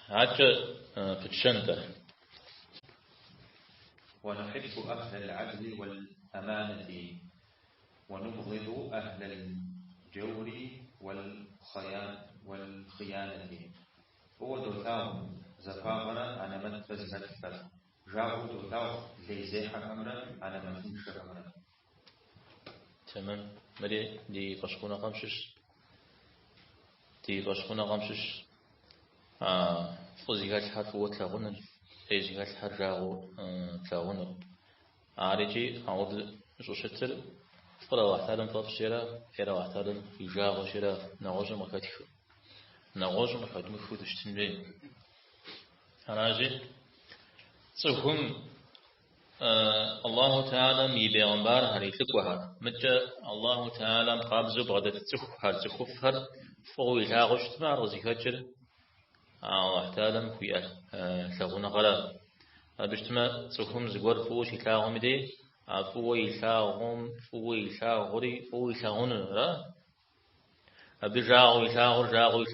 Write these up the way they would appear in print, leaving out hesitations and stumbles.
عجة بتشنته. ونحب أهل العدل والأمانة ونبغض أهل الجور والخيانة. هو دوتاهم زفاغنا أنا من فزمت جاو دوتاهم ليزيحة أمرا أنا من فنشر أمرا. تمام. مري دي قشقونا قمشش فوزيغات حرف وتلاغون ليزيغات حرف جاو تلاغون عارجي عود جوشتر فلا واحداً طبشيرا إلى واحداً يجاو شيرا نغوز مكاتمو دشتنبين عراجي صحهم الله تعالى مي بيغمبار هري تقوها متى الله تعالى قابزو بغدت تخفر فهو يلاغش تمار وزيكاتشر واحتالم في تلاغون غلا بشتما صحهم زغور فوش يلاغم دي فوي يلاغون را أبي جاغو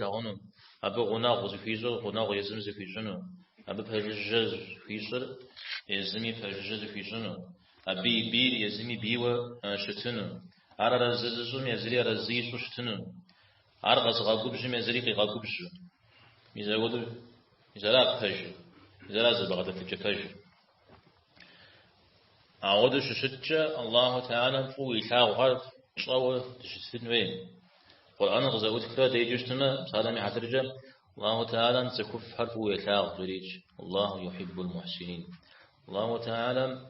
أبي غناغ زفيزو غناغ يزم زفيزونو أبي بهجز فيصل يزمي بهجز فيزونو أبي بير يزمي بيوا شتنو أرى رززوم يزري رزيسو شتنو أرى غزغاقوبج يزري غاقوبج ميزارا بهج ميزارا زبغدة تجفج أعود ششتش الله تعالى فوي يلاغ صوت تشتنوين القرآن غزوت كلا ديجشتنا سالمي حترجم الله تعالى تكف حرف ويلاغ جريج الله يحب المحسنين. الله تعالى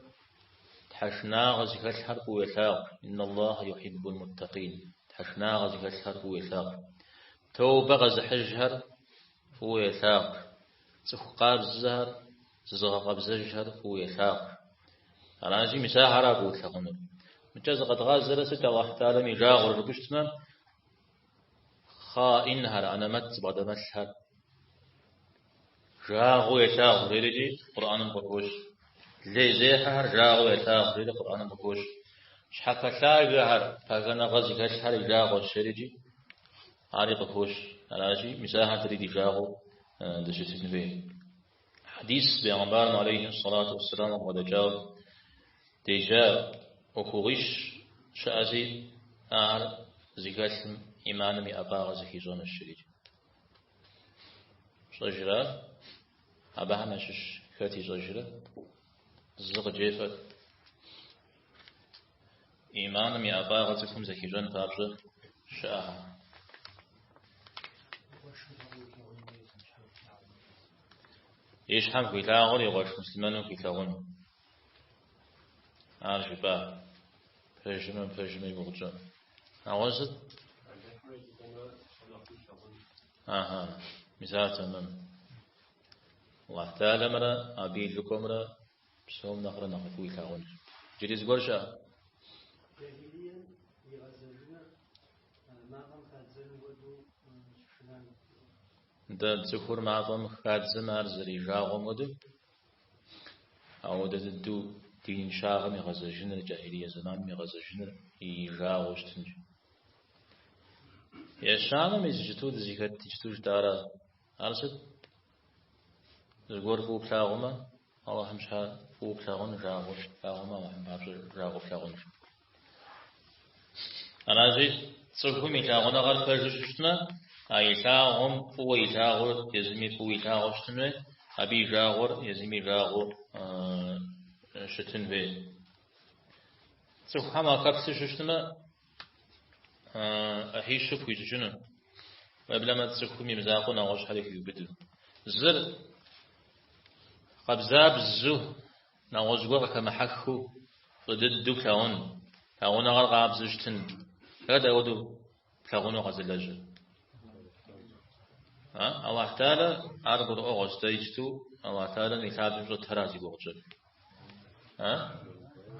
تحشنا غزكت حرف ويلاغ إن الله يحب المتقين. تحشنا غزكت حرف ويلاغ توبة غز حجهر ويلاغ تخقاب الزهر زغقاب زجهر ويلاغ راجي مساحة رابوت لغنو مجاز قد غازر ستة الله تعالى ميجاغر ربشتنا خائنها أنا مت بعد مسحر جاغو يشاغ ريجي قرآن بقوش لي زيحر جاغو يشاغ ريجي قرآن بقوش شحفا شاغر فغنا غزي كشحر جاغو الشريجي عاري بقوش راجي مساحة ريدي جاغو دشت نبي حديث بيغمبارنا عليه الصلاة والسلام ودجاو ديجا وكوغيش شازي زيغاسم إيمانمي أباغ زكيزون الشريج صجرا أباها ماشش كاتي صجرا زغ جيفة إيمانمي أباغ زكم زكيزون فابزة شاها إيش حم في لاغر يغش مسلمان في لاغون عارف با فجمة يبغجون أغزد مثال تمام الله تعالى مرة أبي لكم مرة بسهم نخرة نخفوي ثاون جريز قرشة ده تذكر معظم خادز مارزري جاغم ودو أو ده دو دين شاغم يغزجن الجاهلية زمان يغزجن يجاغوش تنج يشانم يجتود زيكت تجتوج دارا أرسل زغور فو بلاغما الله همشها فو بلاغون جاغوش بلاغما وهم بابر جاغو بلاغون أنا زي تسوكم يجاغونا غال فرجشتنا يجاغم فو يجاغو يزمي فو يجاغوشتنا أبي جاغور يزمي جاغو شتن بي تسوك هما كابسشتنا أهيش في جنة وقبل ما تسكمي مزاقنا غش حريك يبدل زر قبزاب الزه نغزقوا كما حكوا ضد كلاون كلاون غرق عبزجتن هذا ودو كلاون غزلج الله تعالى أربط أغش تيجتو الله تعالى نكاد جو ترازي بوجد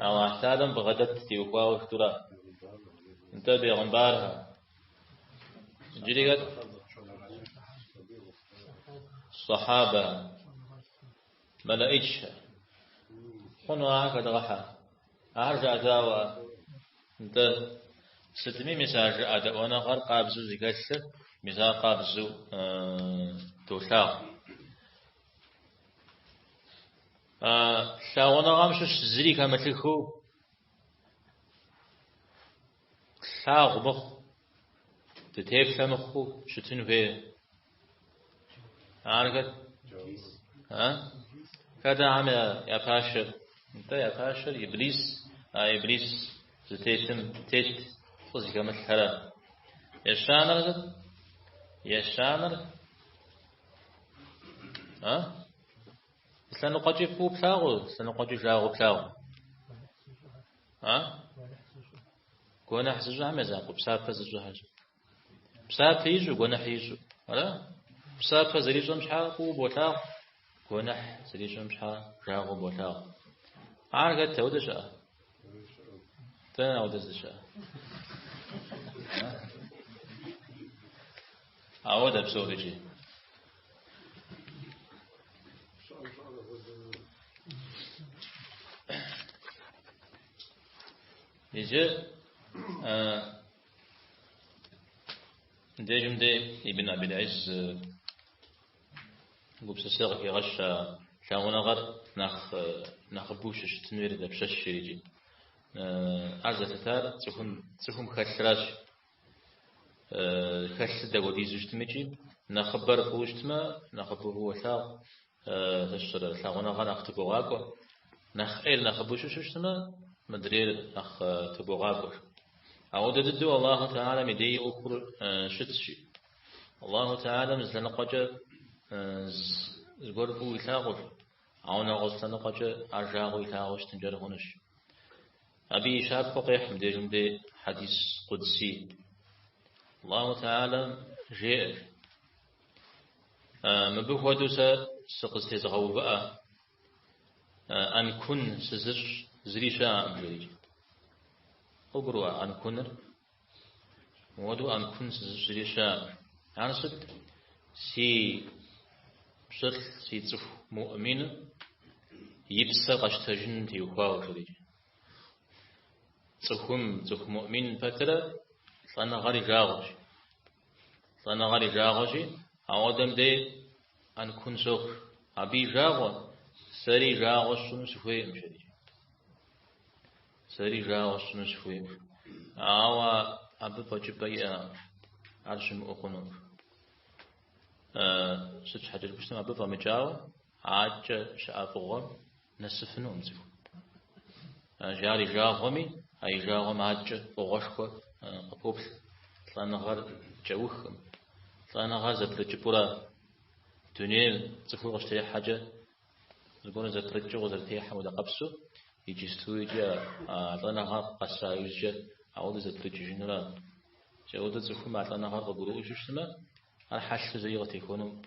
الله تعالى بغدت تيوقوا وفترة انت بيغنبارها جريت صحابة ملائكة خنوا هكذا غحا أرجع داوة انت ستمي مساج أدوانا غير قابزو زيكاش مسا قابزو توشاق شاونا غامش زري كمثلكو شاغ بخ تتيب شمخو شتن في عارقت كذا عم يا باشر انت يا باشر إبليس زتيتم تيت خذ كمثل هلا يشانر سنقجي فو بلاغو سنقجي جاغو بلاغو قونا حسجو هم يزاقو بساب فزجو حاجة بساب فيجو قونا حيجو بساب فزريجو مشحا فو بوتاغ قونا زريجو مشحا جاغو بوتاغ عارقت تودشا تنا ودشا عود بسوريجي يجي ديجم دي ابن أبي العز قبس الساق يغش شاونا غر نخ بوشش تنوير ده بشش يجي عزة تار تكون خسراش خس ده ودي زوجتمجي نخبر فوجتما نخبر هو ثاق تشتر شاونا غر نختبو غاكو نخ بوشش شتما مدرير نخ تبو غاكو عود ددو الله تعالى مدي أخر شتشي الله تعالى مزلنا قجة زغربو يثاغش عونا غصلنا قجة أرجاغو يثاغش تنجر هنش أبي شاب فقيح مديجم دي حديث قدسي الله تعالى جئر مبوه دوسا سقستي زغو بقى أن كن سزر زريشا أمجريج أقروا أن كنر ودو أن كن سزريشا يعني صد سي بشر سي تف مؤمن يبسا قشتجن تيوخوا شريج تف مؤمن فترة لأن غري جاغوشي أودم دي أن كن سوخ أبي جاغو سري جاغوشن سفوي مشريج سري جاغوشن سفوي أوا أبي بجبي عرشم أقنو سج حاجة بشتم أبي فمجاو عاج شافوغم نسفنو مزفو جاري جاغومي أي جاغوم عاج بغشكو قبوب لأن غر جوخم لأن غر زبرجبورا دنيا تفوق اشتري حاجة زبون زبرجو وزرتي حمود قبسو يجي ستويجي لأن غر قصا يجي عود زبرجو جنرا جود زخم مع لأن غر قبرو يجشتما الحش زي تيكونو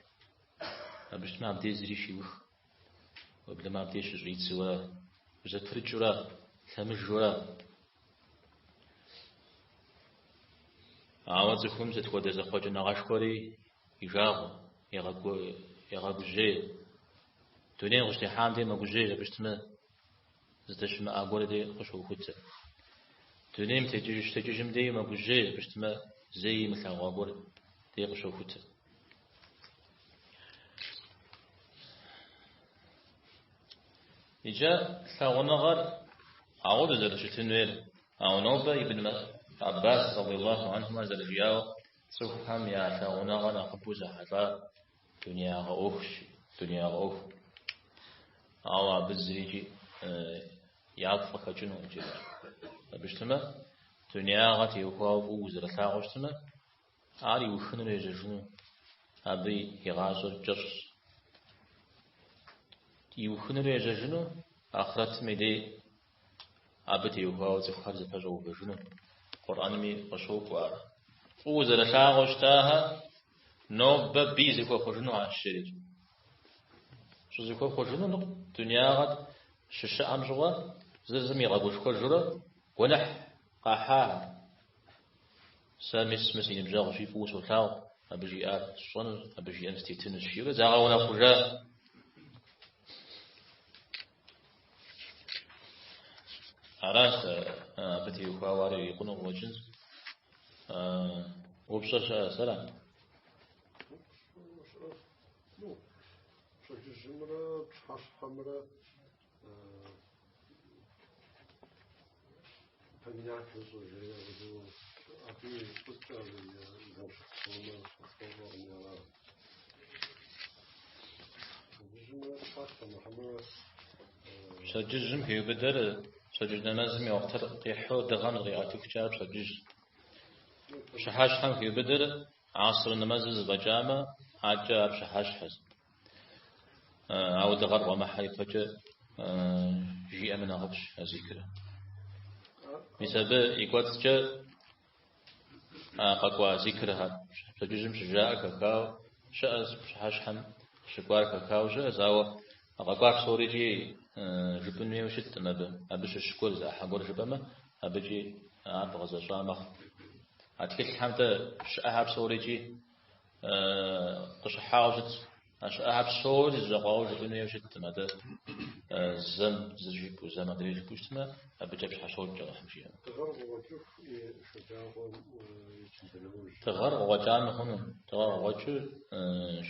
باش ما بدي زري شيوخ وبلا ما بديش ريت سوا زبرجورا ثمجورا عوض زخم زتخود زخوج نغاشكوري يجاغو يغاغو جي دنيا غشتي حامدي ما بوجي باش تما زدش ما اقول دي خشو خوت دنيا متجيش دي ما بوجي باش تما زي مثل غاغور دي خشو خوت يجا ثاونغر عوض زدش تنويل او نوبه ابن عباس رضي الله عنهما زلجياو سوهم يا ثاونغر قبوزه حتى دنيا غوف أو بزريجي يعطفك جنو جدا بشتما دنيا غتي وخاف وزر ثاغشتما عاري وخنر يجنو أبي يغازر جرس يوخنر يجنو آخرت ميدي أبتي وخاف زخارز فجو بجنو قرآن مي قشوك وارا وزر ثاغشتاها نوب بيزي وخجنو عن الشريج شو زكوا خجنو نق دنيا غد ششة أمجوا زرزمي غبوش خجرة ونح قاحا سامس مسين بجاغ في فوس وثاو أبجي صن أبجي أنستي تنشيرة زاغونا خجا عراس بتي وخواري يقولون وجنز وبشر سلام شجرة حمراء поменять уже буду أبي بطل الزوجة صوما سججم هي بدر سجج نمازم يوقتر قيحو دغان غياتك جاب سجج شحاش هم هي بدر عصر نمازز بجامة عجاب شحاش حز أو دغر وما حيفج جي أمن غبش أذكره مثل يقول جاء قطوة ذكرها سججم شجاع كاكاو شأز شحاش هم شكوار كاكاو جاء زاو أقاقار صوري جي جبني وشت نبى أبش الشكور إذا حقول جبمة أبجي عارف غزة شامخ أتكلم حمد شأهاب صوري جي قش حاوجت أشأهاب صوري زقاو جبني وشت نبى زم زجيب وزم أدري جبوش تما أبجي بش حشول جرح مشي تغر وجام هون تغر وجه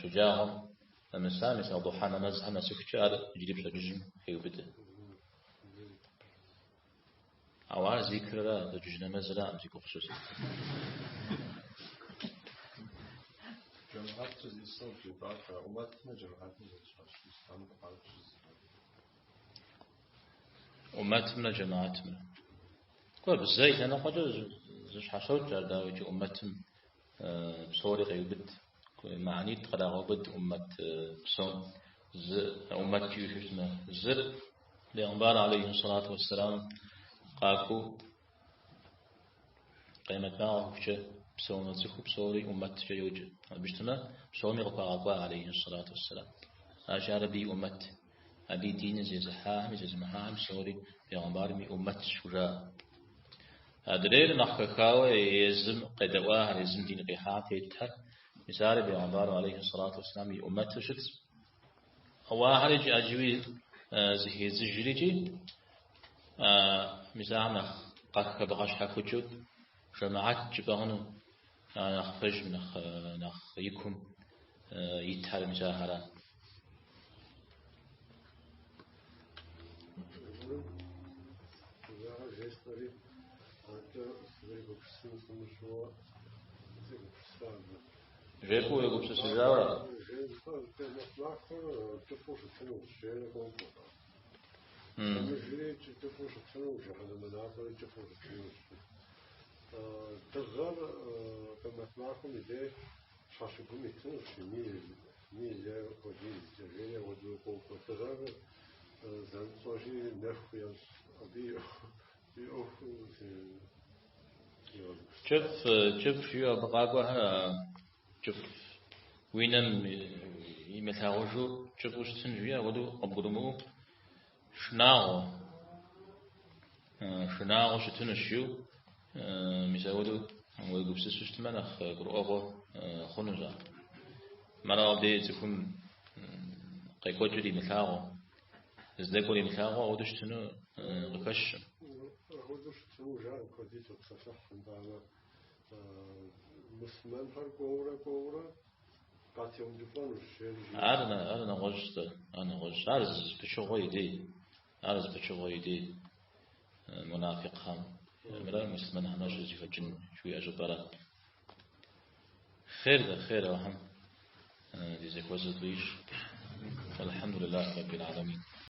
شجاعهم مسامي سأضحى نمزح نسكتشار يجيب سججم هيو بده أوعى ذكر لا تججنا مزلا أمسك خصوص جماعات الإسلام في بعضها أمتنا جماعات الإسلام أمتنا جماعتنا كل بالزيت أنا قد زش حشوت جردا ويجي أمتهم بصوري هيو بد معني تقرأ بد أمة بصون أمة كيف اسمه زر لأنبار عليه الصلاة والسلام قاكو قيمة معه كش بصون زخو بصوري أمة جيوج بجتنا بصومي قاقوا عليه الصلاة والسلام أشار بي أمة أبي دين زي زحام زي زمحام بصوري لأنبار مي أمة شجاع أدرير نحكاوه يزم قدواه يزم دين قيحات يتها مثال بيغمبار عليه الصلاة والسلام أمته شت هو هرج أجوي زهي زجريجي مثال قاك بغاش حكوجو جماعات جبهن نخفج نخ يكم يتهال مجاهرة جيبو يقول سجاوة تغر كما معكم إذا شاشكم يتنوش ميل ودين جرينا ودوكم تغر زن صاشي نخويا أبي شوف شو بقاقوها شوف وينم يمثاوجو شوف وش تنجيا ودو أبغرمو شناغو شتنشيو مساودو ويقول سيستم مناخ قرؤه خنوزا مرا بدي تكون قيقوجري مثاغو ازدكوري مثاغو ودشتنو قكش ودشتنو جان كوديتو تصفح عندنا مسلمان هر قاتيوم دفون الشيء أنا غجت أرز بشغوي دي منافق هم مرا مسلمان هم نشوز يفجن شوي أجبارا خير وهم دي زي كوزت ليش الحمد لله رب العالمين.